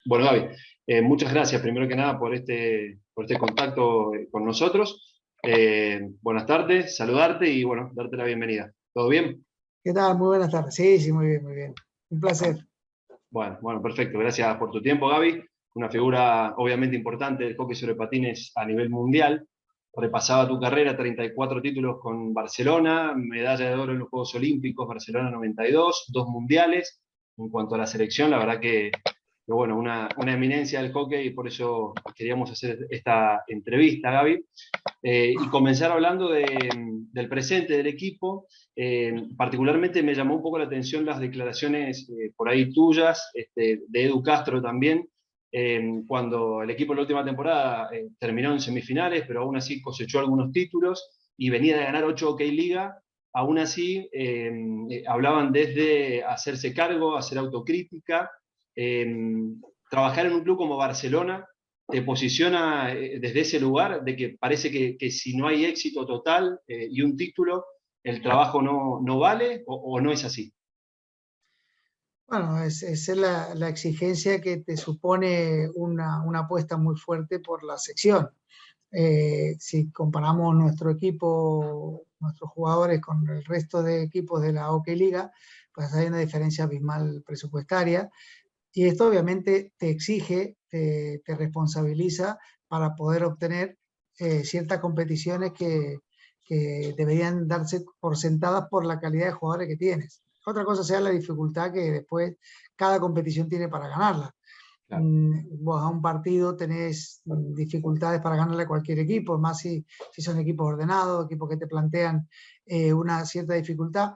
Bueno, Gaby, muchas gracias primero que nada por este contacto con nosotros. Buenas tardes, saludarte y bueno, darte la bienvenida. ¿Todo bien? ¿Qué tal? Muy buenas tardes. Sí, sí, muy bien, muy bien. Un placer. Bueno, perfecto. Gracias por tu tiempo, Gaby. Una figura obviamente importante del hockey sobre patines a nivel mundial. Repasaba tu carrera, 34 títulos con Barcelona, medalla de oro en los Juegos Olímpicos, Barcelona 92, dos mundiales. En cuanto a la selección, la verdad que bueno, una eminencia del hockey y por eso queríamos hacer esta entrevista, Gaby. Y comenzar hablando del presente del equipo. Particularmente me llamó un poco la atención las declaraciones por ahí tuyas, de Edu Castro también, cuando el equipo en la última temporada terminó en semifinales, pero aún así cosechó algunos títulos y venía de ganar 8 OK Liga. Aún así, hablaban desde hacerse cargo, hacer autocrítica, eh, trabajar en un club como Barcelona te posiciona desde ese lugar de que parece que si no hay éxito total y un título, el trabajo no vale o no es así. Bueno, esa es la exigencia que te supone una apuesta muy fuerte por la sección. Si comparamos nuestro equipo, nuestros jugadores con el resto de equipos de la OK Liga, pues hay una diferencia abismal presupuestaria y esto obviamente te exige, te responsabiliza para poder obtener ciertas competiciones que deberían darse por sentadas por la calidad de jugadores que tienes. Otra cosa sea la dificultad que después cada competición tiene para ganarla. Claro. Vos a un partido tenés dificultades para ganarle a cualquier equipo, más si son equipos ordenados, equipos que te plantean una cierta dificultad.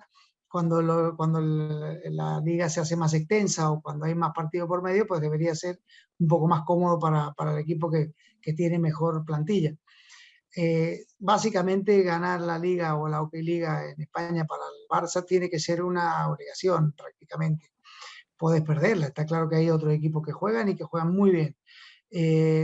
Cuando la liga se hace más extensa o cuando hay más partidos por medio, pues debería ser un poco más cómodo para el equipo que tiene mejor plantilla. Básicamente ganar la liga o la OK Liga en España para el Barça tiene que ser una obligación prácticamente. Podés perderla, está claro que hay otros equipos que juegan y que juegan muy bien.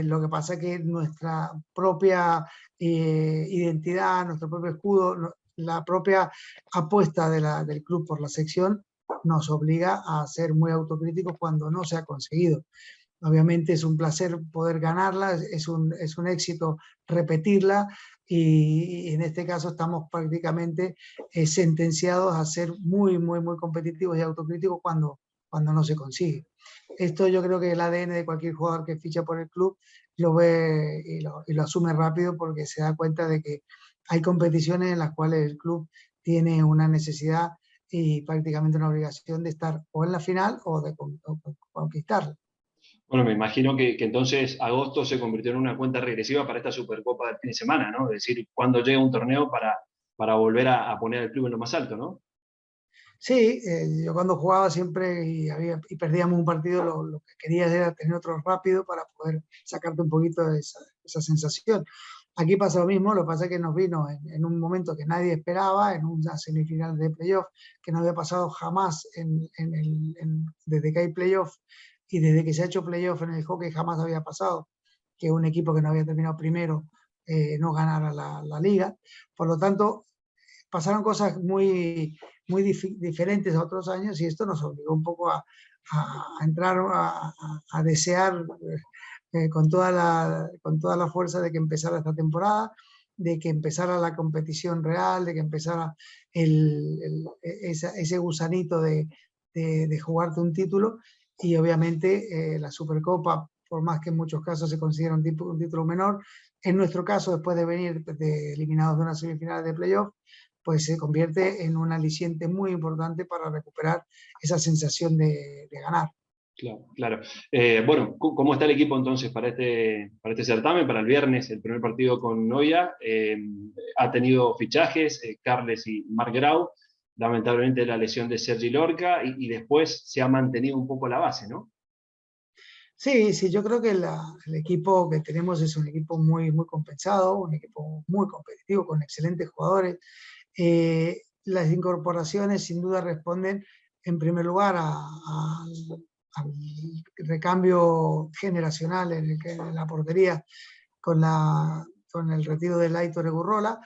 Lo que pasa es que nuestra propia identidad, nuestro propio escudo, la propia apuesta del club por la sección nos obliga a ser muy autocríticos cuando no se ha conseguido. Obviamente es un placer poder ganarla, es un éxito repetirla y en este caso estamos prácticamente sentenciados a ser muy, muy, muy competitivos y autocríticos cuando no se consigue. Esto yo creo que el ADN de cualquier jugador que ficha por el club lo ve y lo asume rápido porque se da cuenta de que hay competiciones en las cuales el club tiene una necesidad y prácticamente una obligación de estar o en la final o de conquistarla. Bueno, me imagino que entonces agosto se convirtió en una cuenta regresiva para esta Supercopa del fin de semana, ¿no? Es decir, cuando llega un torneo para volver a poner al club en lo más alto, ¿no? Sí, yo cuando jugaba siempre y perdíamos un partido, lo que quería era tener otro rápido para poder sacarte un poquito de esa sensación. Aquí pasa lo mismo, lo que pasa es que nos vino en un momento que nadie esperaba, en una semifinal de playoff, que no había pasado jamás desde que hay playoff y desde que se ha hecho playoff en el hockey jamás había pasado que un equipo que no había terminado primero no ganara la liga. Por lo tanto, pasaron cosas muy diferentes a otros años y esto nos obligó un poco a entrar, a desear con toda la fuerza de que empezara esta temporada, de que empezara la competición real, de que empezara ese gusanito de jugarte un título y obviamente la Supercopa, por más que en muchos casos se considera un título menor, en nuestro caso, después de venir eliminados de una semifinal de playoff, pues se convierte en un aliciente muy importante para recuperar esa sensación de ganar. Claro, claro. Bueno, ¿cómo está el equipo entonces para este certamen? Para el viernes, el primer partido con Noia. Ha tenido fichajes, Carles y Marc Grau. Lamentablemente la lesión de Sergi Lorca y después se ha mantenido un poco la base, ¿no? Sí, sí, yo creo que el equipo que tenemos es un equipo muy, muy compensado, un equipo muy competitivo, con excelentes jugadores. Las incorporaciones sin duda responden en primer lugar al recambio generacional en la portería con el retiro de Aitor Egurrola,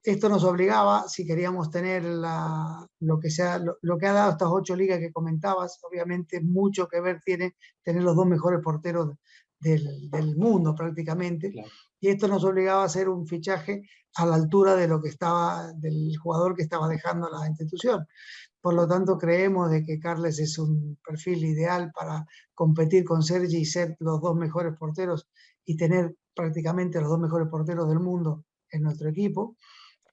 Esto nos obligaba, si queríamos tener lo que ha dado estas 8 ligas que comentabas, obviamente mucho que ver tiene tener los 2 mejores porteros del mundo prácticamente, Claro. y esto nos obligaba a hacer un fichaje a la altura de lo que estaba, del jugador que estaba dejando la institución. Por lo tanto, creemos de que Carles es un perfil ideal para competir con Sergi y ser los 2 mejores porteros y tener prácticamente los 2 mejores porteros del mundo en nuestro equipo.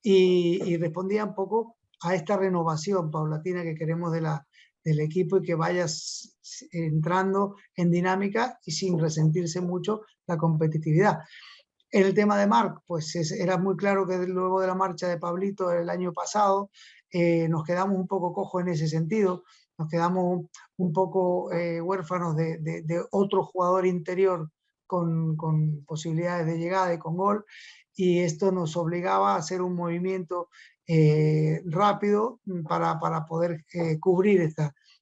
Y respondía un poco a esta renovación paulatina que queremos del equipo y que vayas entrando en dinámica y sin resentirse mucho la competitividad. En el tema de Marc, pues era muy claro que luego de la marcha de Pablito el año pasado, nos quedamos un poco cojos en ese sentido, nos quedamos un poco huérfanos de otro jugador interior con posibilidades de llegada y con gol, y esto nos obligaba a hacer un movimiento rápido para poder cubrir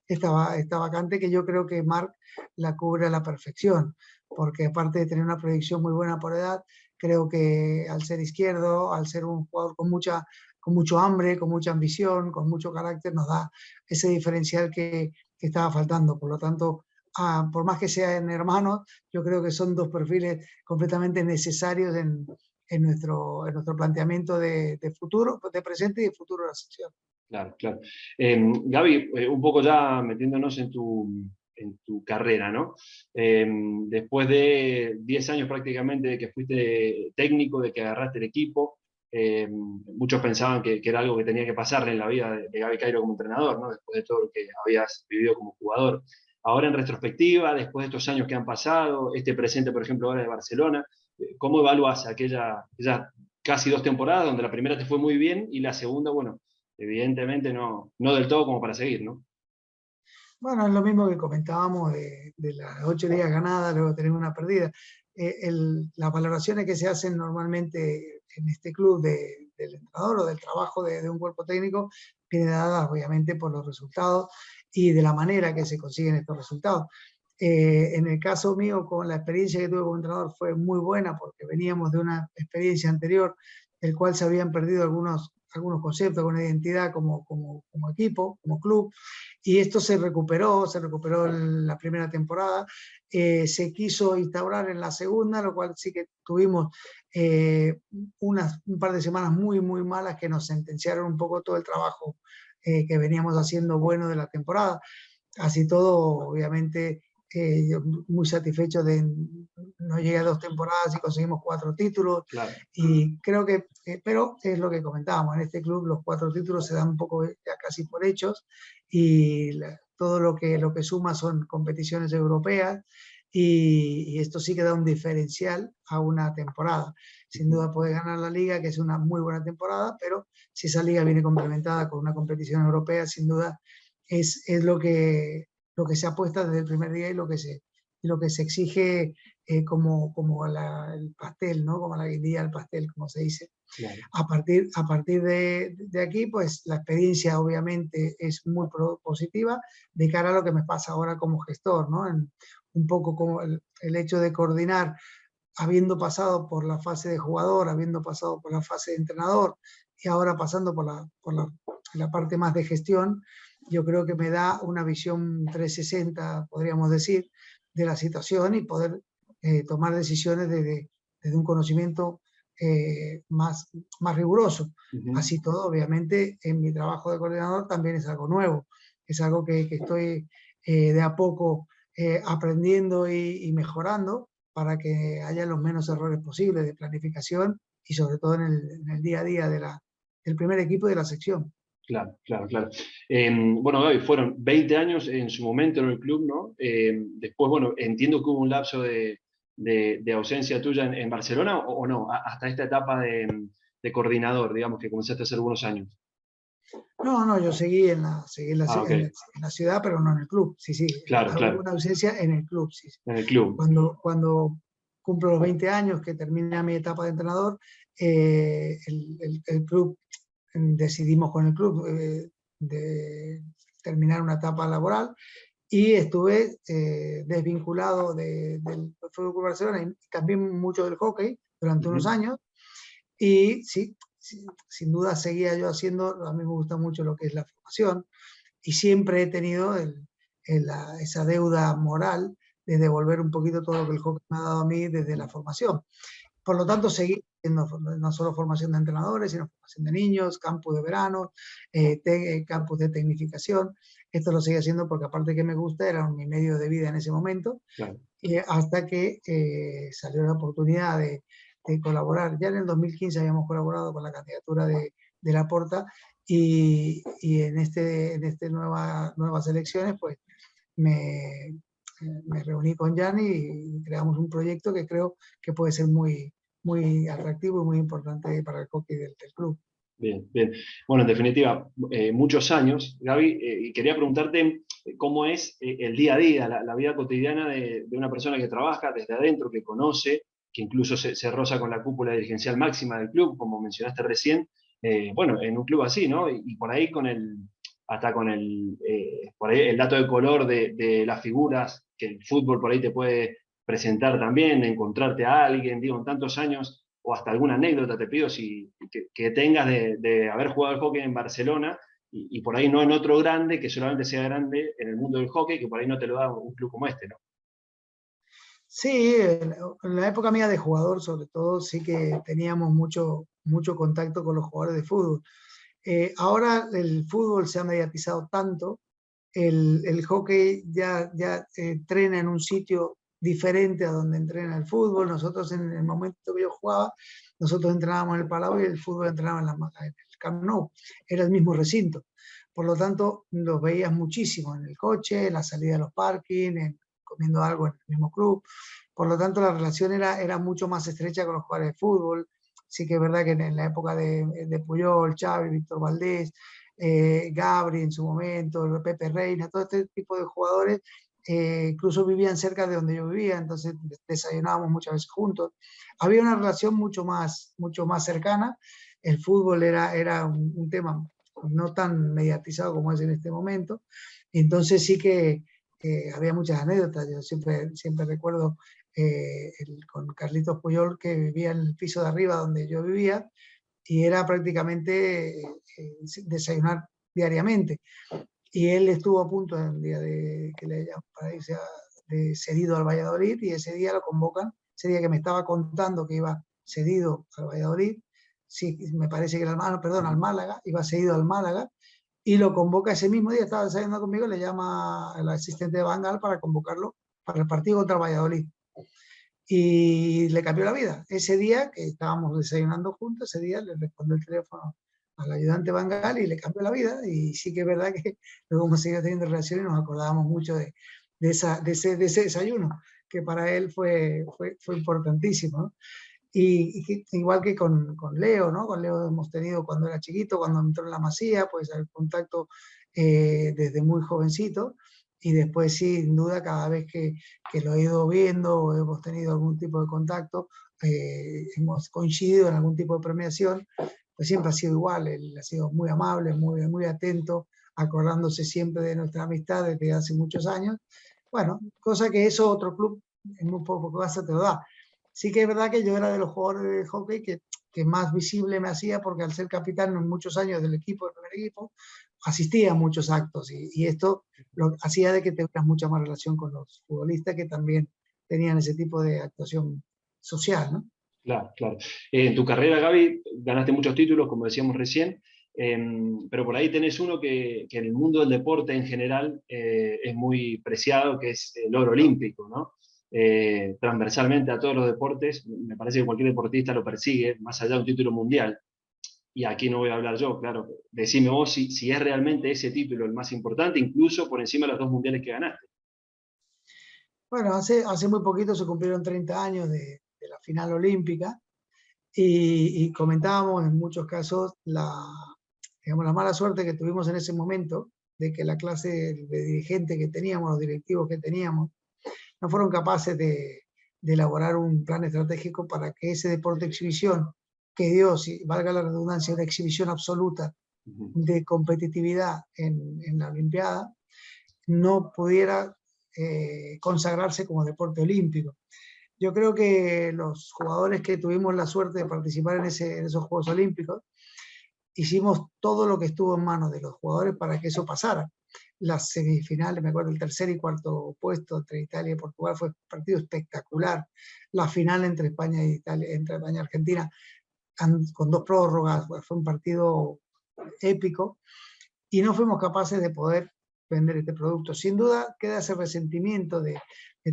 esta vacante, que yo creo que Marc la cubre a la perfección, porque aparte de tener una proyección muy buena por edad, creo que al ser izquierdo, al ser un jugador con mucho hambre, con mucha ambición, con mucho carácter, nos da ese diferencial que estaba faltando. Por lo tanto, por más que sean hermanos, yo creo que son 2 perfiles completamente necesarios en nuestro planteamiento de futuro, de presente y de futuro de la sección. Claro, claro. Gaby, un poco ya metiéndonos en tu carrera, ¿no? Después de 10 años prácticamente de que fuiste técnico, de que agarraste el equipo, muchos pensaban que era algo que tenía que pasarle en la vida de Gaby Cairo como entrenador, ¿no? Después de todo lo que habías vivido como jugador. Ahora en retrospectiva, después de estos años que han pasado, este presente, por ejemplo, ahora de Barcelona, ¿cómo evalúas aquella casi 2 temporadas donde la primera te fue muy bien y la segunda, bueno, evidentemente no del todo como para seguir, ¿no? Bueno, es lo mismo que comentábamos de las 8 ligas ganadas, luego tener una perdida. Las valoraciones que se hacen normalmente en este club del entrenador o del trabajo de un cuerpo técnico vienen dadas obviamente por los resultados y de la manera que se consiguen estos resultados. En el caso mío, con la experiencia que tuve como entrenador fue muy buena porque veníamos de una experiencia anterior, del cual se habían perdido algunos conceptos, alguna identidad como equipo, como club, y esto se recuperó en la primera temporada, se quiso instaurar en la segunda, lo cual sí que tuvimos un par de semanas muy, muy malas que nos sentenciaron un poco todo el trabajo que veníamos haciendo bueno de la temporada. Así todo, obviamente, yo muy satisfecho de no llegué a 2 temporadas y conseguimos 4 títulos. Claro. Y creo que, pero es lo que comentábamos, en este club los 4 títulos se dan un poco ya casi por hechos y todo lo que suma son competiciones europeas y esto sí que da un diferencial a una temporada. Sin duda puedes ganar la liga, que es una muy buena temporada, pero si esa liga viene complementada con una competición europea, sin duda es lo que se apuesta desde el primer día y lo que se exige como el pastel, ¿no? Como la guindilla del pastel, como se dice. Claro. A partir de aquí, pues la experiencia obviamente es muy positiva de cara a lo que me pasa ahora como gestor, ¿no? Un poco como el hecho de coordinar, habiendo pasado por la fase de jugador, habiendo pasado por la fase de entrenador y ahora pasando por la parte más de gestión, yo creo que me da una visión 360, podríamos decir, de la situación y poder tomar decisiones desde un conocimiento más riguroso. Así todo, obviamente, en mi trabajo de coordinador también es algo nuevo, es algo que estoy de a poco aprendiendo y mejorando para que haya los menos errores posibles de planificación y sobre todo en el día a día del primer equipo de la sección. Claro, claro, claro. Bueno, Gaby, fueron 20 años en su momento en el club, ¿no? Después, bueno, entiendo que hubo un lapso de ausencia tuya en Barcelona, o no, hasta esta etapa de coordinador, digamos, que comenzaste hace algunos años. No, yo seguí Ok. en la ciudad, pero no en el club. Sí, sí, Claro, hubo claro, una ausencia en el club, sí. en el club. Cuando cumplo los 20 años, que termina mi etapa de entrenador, el club, decidimos con el club de terminar una etapa laboral y estuve desvinculado del Fútbol Club Barcelona y también mucho del hockey durante unos años. Y sí, sin duda seguía yo haciendo, a mí me gusta mucho lo que es la formación, y siempre he tenido esa deuda moral de devolver un poquito todo lo que el hockey me ha dado a mí desde la formación. Por lo tanto, seguí haciendo no solo formación de entrenadores, sino formación de niños, campus de verano, campus de tecnificación. Esto lo seguí haciendo porque aparte que me gusta, era mi medio de vida en ese momento, Claro. Hasta que salió la oportunidad de colaborar. Ya en el 2015 habíamos colaborado con la candidatura de Laporta, y en nuevas elecciones pues me reuní con Gianni y creamos un proyecto que creo que puede ser muy, muy atractivo y muy importante para el hockey del club. Bien, bien. Bueno, en definitiva, muchos años, Gaby, y quería preguntarte cómo es el día a día, la vida cotidiana de una persona que trabaja desde adentro, que conoce, que incluso se roza con la cúpula dirigencial máxima del club, como mencionaste recién, bueno, en un club así, ¿no? Y por ahí por ahí el dato de color de las figuras que el fútbol por ahí te puede presentar también, encontrarte a alguien, digo, en tantos años, o hasta alguna anécdota te pido que tengas de haber jugado al hockey en Barcelona y por ahí no en otro grande, que solamente sea grande en el mundo del hockey, que por ahí no te lo da un club como este, ¿no? Sí, en la época mía de jugador, sobre todo, sí que teníamos mucho contacto con los jugadores de fútbol. Ahora el fútbol se ha mediatizado tanto, el hockey ya entrena en un sitio diferente a donde entrena el fútbol. Nosotros en el momento que yo jugaba, nosotros entrenábamos en el Palau y el fútbol entrenaba en el Camp Nou. Era el mismo recinto. Por lo tanto, los veías muchísimo en el coche, en la salida de los parkings, comiendo algo en el mismo club. Por lo tanto, la relación era mucho más estrecha con los jugadores de fútbol. Sí que es verdad que en la época de Puyol, Xavi, Víctor Valdés, Gabri en su momento, Pepe Reina, todo este tipo de jugadores, incluso vivían cerca de donde yo vivía, entonces desayunábamos muchas veces juntos. Había una relación mucho más cercana. El fútbol era un tema no tan mediatizado como es en este momento, entonces sí que había muchas anécdotas. Yo siempre recuerdo con Carlitos Puyol, que vivía en el piso de arriba donde yo vivía, y era prácticamente desayunar diariamente. Y él estuvo a punto en un día que le llaman para irse de cedido al Valladolid, y ese día lo convocan, ese día que me estaba contando que iba cedido al Valladolid, sí, me parece que era al Málaga, iba cedido al Málaga, y lo convoca ese mismo día, estaba desayunando conmigo, le llama al asistente de Van Gaal para convocarlo para el partido contra el Valladolid. Y le cambió la vida. Ese día que estábamos desayunando juntos, ese día le respondió el teléfono al ayudante Van Gaal y le cambió la vida. Y sí que es verdad que luego hemos seguido teniendo relaciones y nos acordábamos mucho de ese desayuno, que para él fue importantísimo, ¿no? Igual que con Leo, ¿no? Con Leo hemos tenido cuando era chiquito, cuando entró en la Masía, pues el contacto desde muy jovencito. Y después, sí, sin duda, cada vez que lo he ido viendo o hemos tenido algún tipo de contacto, hemos coincidido en algún tipo de premiación, pues siempre ha sido igual. Él ha sido muy amable, muy atento, acordándose siempre de nuestra amistad desde hace muchos años. Bueno, cosa que eso otro club en muy poco caso te lo da. Sí que es verdad que yo era de los jugadores de hockey que más visible me hacía, porque al ser capitán en muchos años del equipo, del primer equipo, asistía a muchos actos, y esto lo hacía de que tuvieras mucha más relación con los futbolistas, que también tenían ese tipo de actuación social, ¿no? Claro, claro. En tu carrera, Gaby, ganaste muchos títulos, como decíamos recién, pero por ahí tenés uno que en el mundo del deporte en general es muy preciado, que es el oro olímpico, ¿no? Transversalmente a todos los deportes, me parece que cualquier deportista lo persigue, más allá de un título mundial. Y aquí no voy a hablar yo, claro. Decime vos si es realmente ese título el más importante, incluso por encima de los 2 mundiales que ganaste. Bueno, hace muy poquito se cumplieron 30 años de la final olímpica, y comentábamos en muchos casos digamos, la mala suerte que tuvimos en ese momento, de que la clase de dirigente que teníamos, los directivos que teníamos, no fueron capaces de elaborar un plan estratégico para que ese deporte de exhibición, que dio, si valga la redundancia, una exhibición absoluta de competitividad en la Olimpiada, no pudiera consagrarse como deporte olímpico. Yo creo que los jugadores que tuvimos la suerte de participar en esos Juegos Olímpicos, hicimos todo lo que estuvo en manos de los jugadores para que eso pasara. Las semifinales, me acuerdo, el tercer y cuarto puesto entre Italia y Portugal fue un partido espectacular. La final entre España y Italia, entre España y Argentina, con 2 prórrogas, fue un partido épico, y no fuimos capaces de poder vender este producto. Sin duda queda ese resentimiento de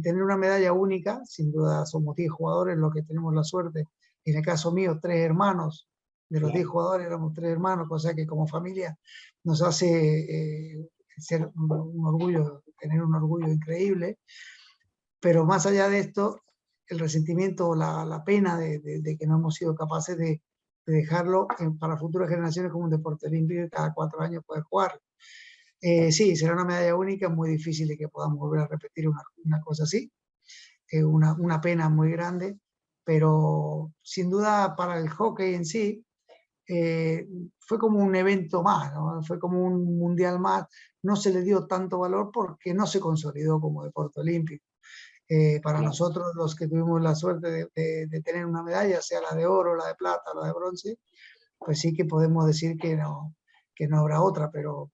tener una medalla única. Sin duda somos 10 jugadores los que tenemos la suerte. En el caso mío, 3 hermanos. De los 10 jugadores éramos 3 hermanos, cosa que como familia nos hace ser un orgullo, tener un orgullo increíble. Pero más allá de esto, el resentimiento, la pena de que no hemos sido capaces de dejarlo para futuras generaciones como un deporte olímpico y cada 4 años poder jugar. Sí, será una medalla única, muy difícil de que podamos volver a repetir una cosa así, una pena muy grande, pero sin duda para el hockey en sí fue como un evento más, ¿no? Fue como un mundial más. No se le dio tanto valor porque no se consolidó como deporte olímpico. Para nosotros, los que tuvimos la suerte de tener una medalla, sea la de oro, la de plata, la de bronce, pues sí que podemos decir que no habrá otra, pero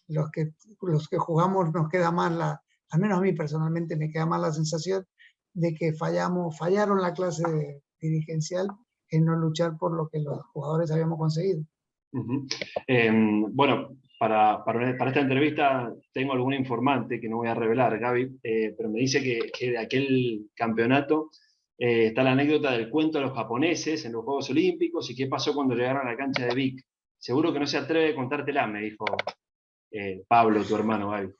los que jugamos nos queda más al menos a mí personalmente me queda más la sensación de que fallaron la clase dirigencial en no luchar por lo que los jugadores habíamos conseguido. Bueno, para esta entrevista tengo algún informante que no voy a revelar, Gaby, pero me dice que de aquel campeonato está la anécdota del cuento de los japoneses en los Juegos Olímpicos y qué pasó cuando llegaron a la cancha de Vic. Seguro que no se atreve a contártela, me dijo Pablo, tu hermano, Gaby.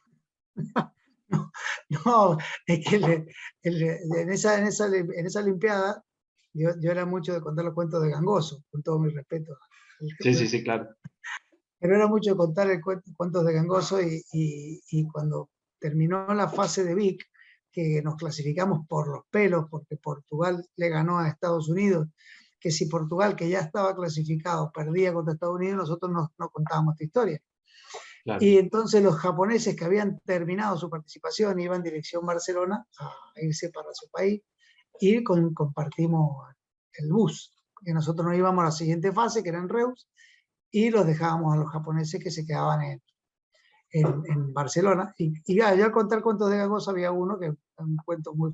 No, es que en esa Olimpiada yo era mucho de contar los cuentos de Gangoso, con todo mi respeto. Sí, claro. Pero era mucho de contar cuentos de Gangoso y cuando terminó la fase de Vic, que nos clasificamos por los pelos, porque Portugal le ganó a Estados Unidos, que si Portugal, que ya estaba clasificado, perdía contra Estados Unidos, nosotros no contábamos esta historia. Claro. Y entonces los japoneses que habían terminado su participación iban en dirección Barcelona a irse para su país y compartimos el bus, que nosotros nos íbamos a la siguiente fase, que era en Reus, y los dejábamos a los japoneses que se quedaban en Barcelona. Y ya, yo al contar cuentos de Gangoso había uno que es un cuento muy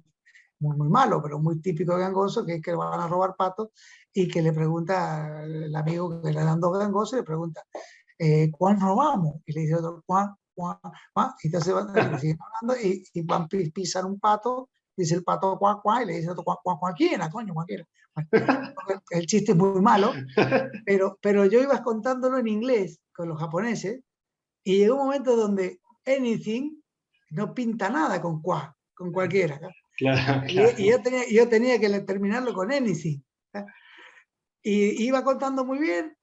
malo, pero muy típico de Gangoso, que es que van a robar patos y que le pregunta el amigo que le dan 2 gangosos, le pregunta, ¿cuál robamos? Y le dice otro, ¿cuál? Y entonces le siguen hablando y van pisan un pato, dice el pato cuá, y le dice otro cualquiera, coño, cualquiera. Bueno, el chiste es muy malo, pero yo iba contándolo en inglés con los japoneses y llegó un momento donde anything no pinta nada con cualquiera. ¿No? Claro. Y yo tenía que terminarlo con anything. ¿No? Y iba contando muy bien,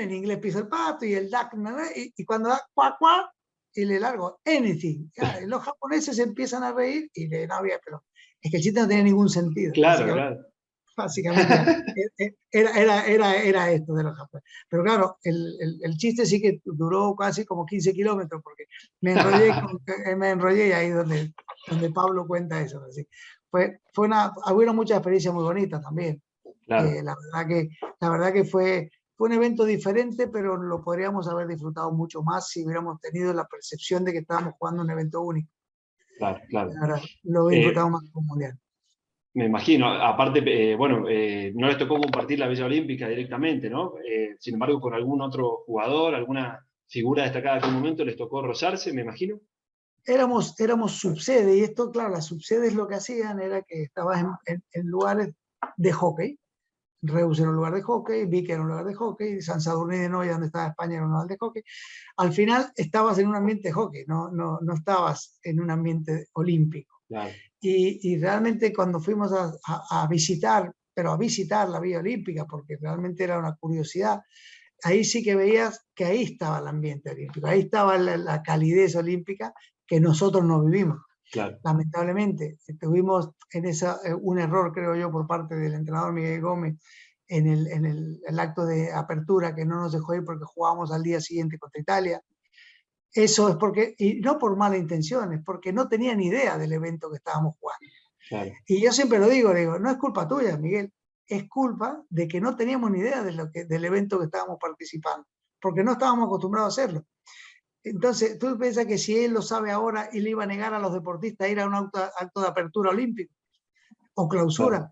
en inglés piso el pato y el duck, y cuando da cuá, y le largo anything. Y los japoneses empiezan a reír y no había, pero es que el chiste no tenía ningún sentido. Claro. Básicamente era esto de los japoneses. Pero claro, el chiste sí que duró casi como 15 kilómetros porque me enrollé ahí donde Pablo cuenta eso. Así. Hubieron muchas experiencias muy bonitas también. Claro. La verdad que fue un evento diferente, pero lo podríamos haber disfrutado mucho más si hubiéramos tenido la percepción de que estábamos jugando un evento único. Claro. Ahora, lo disfrutamos más como un mundial. Me imagino, aparte, no les tocó compartir la Villa Olímpica directamente, ¿no? Sin embargo, con algún otro jugador, alguna figura destacada en aquel momento, les tocó rozarse, me imagino. Éramos subsede, y esto, claro, las subsedes lo que hacían era que estabas en lugares de hockey. Reus era un lugar de hockey, Vic era un lugar de hockey, San Sadurní de Noia, donde estaba España, era un lugar de hockey. Al final estabas en un ambiente de hockey, no estabas en un ambiente olímpico. Claro. Y realmente cuando fuimos a visitar la Villa Olímpica, porque realmente era una curiosidad, ahí sí que veías que ahí estaba el ambiente olímpico, ahí estaba la calidez olímpica que nosotros no vivimos. Claro. Lamentablemente, tuvimos un error, creo yo, por parte del entrenador Miguel Gómez en el acto de apertura, que no nos dejó ir porque jugábamos al día siguiente contra Italia. Eso es porque, y no por mala intención, es porque no tenían idea del evento que estábamos jugando. Claro. Y yo siempre lo digo, no es culpa tuya, Miguel, es culpa de que no teníamos ni idea del evento que estábamos participando, porque no estábamos acostumbrados a hacerlo. Entonces, tú piensas que si él lo sabe ahora, él iba a negar a los deportistas a ir a un acto de apertura olímpico o clausura. Claro.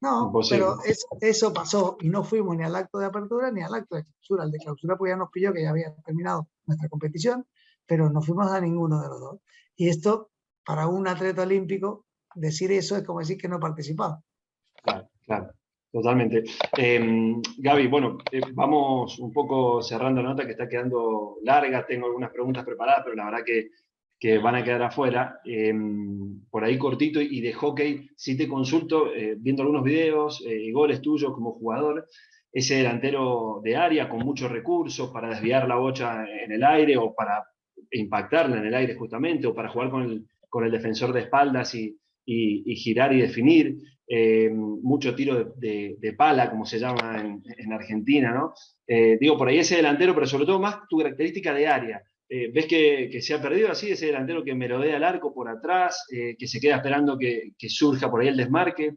No, pero Imposible. eso pasó y no fuimos ni al acto de apertura ni al acto de clausura. El de clausura pues ya nos pilló que ya había terminado nuestra competición, pero no fuimos a ninguno de los dos. Y esto, para un atleta olímpico, decir eso es como decir que no ha participado. Claro, claro, totalmente. Gaby, bueno, vamos un poco cerrando la nota que está quedando larga. Tengo algunas preguntas preparadas, pero la verdad que van a quedar afuera. Por ahí cortito y de hockey, sí te consulto, viendo algunos videos y goles tuyos como jugador, ese delantero de área con muchos recursos para desviar la bocha en el aire o para impactarla en el aire justamente, o para jugar con el defensor de espaldas y girar y definir. Mucho tiro de pala, como se llama en Argentina, ¿no? Digo, por ahí ese delantero, pero sobre todo más tu característica de área. ¿Ves que se ha perdido así ese delantero que merodea el arco por atrás, que se queda esperando que surja por ahí el desmarque?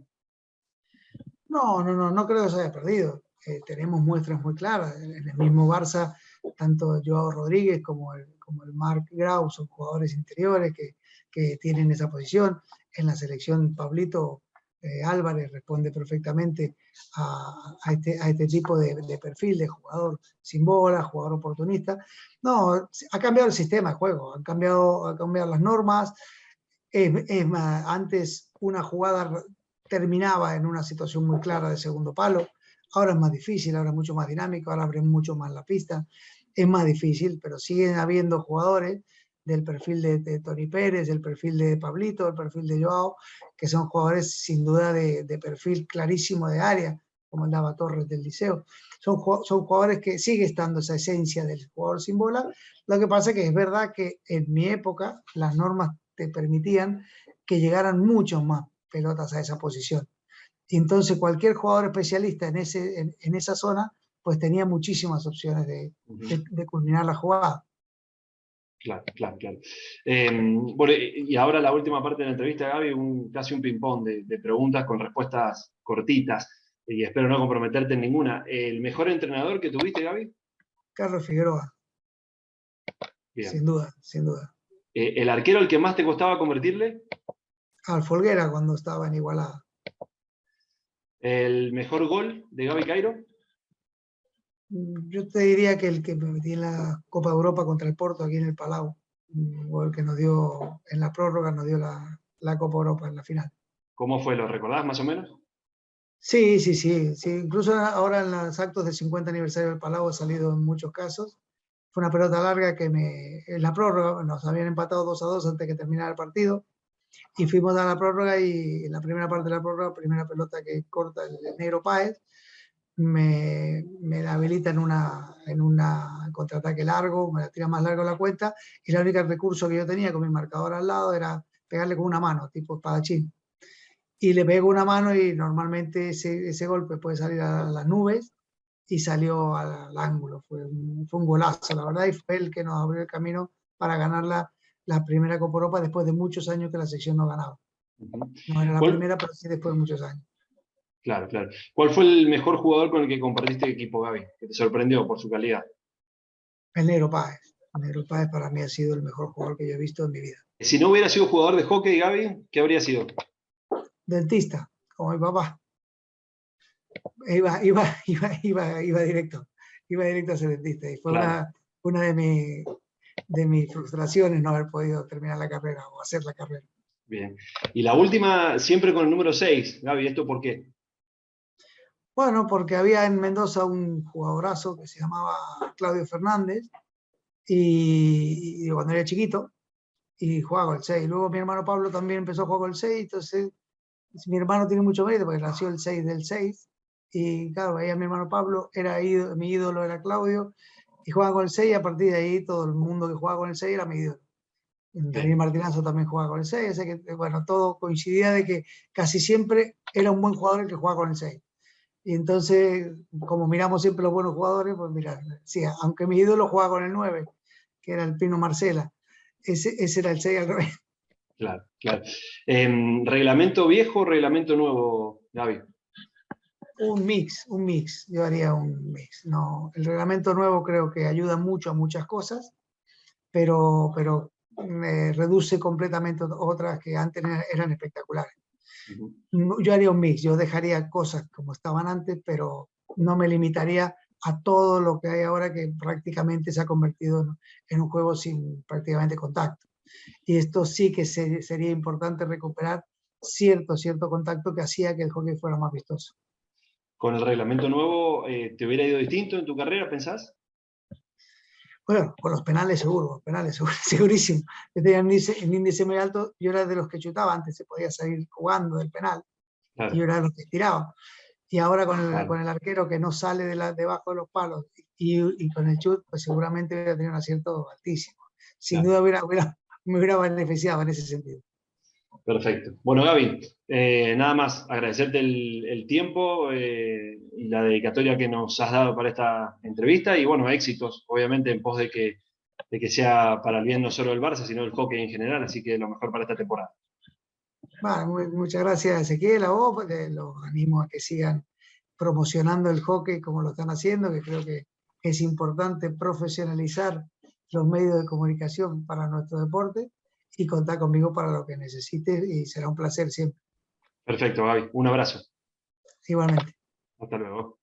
No creo que se haya perdido. Tenemos muestras muy claras. En el mismo Barça, tanto Joao Rodríguez como el Marc Grau son jugadores interiores que tienen esa posición. En la selección, Pablito Álvarez responde perfectamente a este tipo de perfil de jugador sin bola, jugador oportunista. No, ha cambiado el sistema de juego, han cambiado las normas. Es más, antes una jugada terminaba en una situación muy clara de segundo palo, ahora es más difícil, ahora es mucho más dinámico, ahora abre mucho más la pista, es más difícil, pero siguen habiendo jugadores del perfil de Tony Pérez, del perfil de Pablito, del perfil de Joao, que son jugadores sin duda de perfil clarísimo de área, como el Lava Torres del Liceo. Son jugadores que sigue estando esa esencia del jugador sin bola. Lo que pasa es que es verdad que en mi época las normas te permitían que llegaran muchos más pelotas a esa posición. Y entonces cualquier jugador especialista en esa zona, pues tenía muchísimas opciones de culminar la jugada. Claro, claro, claro. Bueno, y ahora la última parte de la entrevista, Gaby, casi un ping-pong de preguntas con respuestas cortitas, y espero no comprometerte en ninguna. ¿El mejor entrenador que tuviste, Gaby? Carlos Figueroa, Bien. sin duda, sin duda. ¿El arquero al que más te costaba convertirle? Al Folguera cuando estaba en Igualada. ¿El mejor gol de Gaby Cairo? Yo te diría que el que me metí en la Copa de Europa contra el Porto aquí en el Palau, o el que nos dio en la prórroga, nos dio la Copa Europa en la final. ¿Cómo fue? ¿Lo recordás más o menos? Sí. Incluso ahora en los actos del 50 aniversario del Palau he salido en muchos casos. Fue una pelota larga que en la prórroga nos habían empatado 2-2 antes de que terminara el partido. Y fuimos a la prórroga y en la primera parte de la prórroga, primera pelota que corta el negro Páez, me la habilita en una contraataque largo, me la tira más largo la cuenta, y el único recurso que yo tenía con mi marcador al lado era pegarle con una mano, tipo espadachín. Y le pego una mano y normalmente ese golpe puede salir a las nubes y salió al ángulo. Fue un golazo, la verdad, y fue el que nos abrió el camino para ganar la primera Copa Europa después de muchos años que la sección no ganaba. No era la ¿Cuál? primera, pero sí después de muchos años. Claro, claro. ¿Cuál fue el mejor jugador con el que compartiste equipo, Gaby? Que te sorprendió por su calidad. El Negro Páez. El Negro Páez para mí ha sido el mejor jugador que yo he visto en mi vida. Si no hubiera sido jugador de hockey, Gaby, ¿qué habría sido? Dentista, como mi papá. Iba directo. Iba directo a ser dentista. Y fue Claro. una de mis frustraciones no haber podido terminar la carrera o hacer la carrera. Bien. Y la última, siempre con el número 6, Gaby, ¿esto por qué? Bueno, porque había en Mendoza un jugadorazo que se llamaba Claudio Fernández y cuando era chiquito y jugaba con el 6. Luego mi hermano Pablo también empezó a jugar con el 6, entonces mi hermano tiene mucho mérito porque nació el 6 del 6 y claro, veía a mi hermano Pablo, mi ídolo era Claudio y jugaba con el 6 y a partir de ahí todo el mundo que jugaba con el 6 era mi ídolo. Daniel Martinazo también jugaba con el 6, así que bueno, todo coincidía de que casi siempre era un buen jugador el que jugaba con el 6. Y entonces, como miramos siempre los buenos jugadores, pues mira, sí, aunque mi ídolo jugaba con el 9, que era el Pino Marcela, ese era el 6 al revés. Claro, claro. ¿Reglamento viejo o reglamento nuevo, Gaby? Un mix, yo haría un mix. No, el reglamento nuevo creo que ayuda mucho a muchas cosas, pero reduce completamente otras que antes eran espectaculares. Yo haría un mix, yo dejaría cosas como estaban antes, pero no me limitaría a todo lo que hay ahora que prácticamente se ha convertido en un juego sin prácticamente contacto. Y esto sí que sería importante recuperar cierto contacto que hacía que el hockey fuera más vistoso. ¿Con el reglamento nuevo te hubiera ido distinto en tu carrera, pensás? Bueno, con los penales seguro, segurísimo. Yo tenía un índice muy alto, yo era de los que chutaba, antes se podía salir jugando del penal, y yo Claro, era de los que tiraba. Y ahora con claro, el arquero que no sale debajo de los palos y con el chut, pues seguramente hubiera tenido un acierto altísimo. Sin claro. duda me hubiera beneficiado en ese sentido. Perfecto. Bueno, Gaby, nada más agradecerte el tiempo y la dedicatoria que nos has dado para esta entrevista y bueno, éxitos, obviamente, en pos de que sea para el bien no solo del Barça, sino del hockey en general, así que lo mejor para esta temporada. Bueno, muchas gracias, Ezequiel, a vos, porque los animo a que sigan promocionando el hockey como lo están haciendo, que creo que es importante profesionalizar los medios de comunicación para nuestro deporte y contar conmigo para lo que necesites y será un placer siempre. Perfecto, Gaby. Un abrazo. Igualmente. Hasta luego.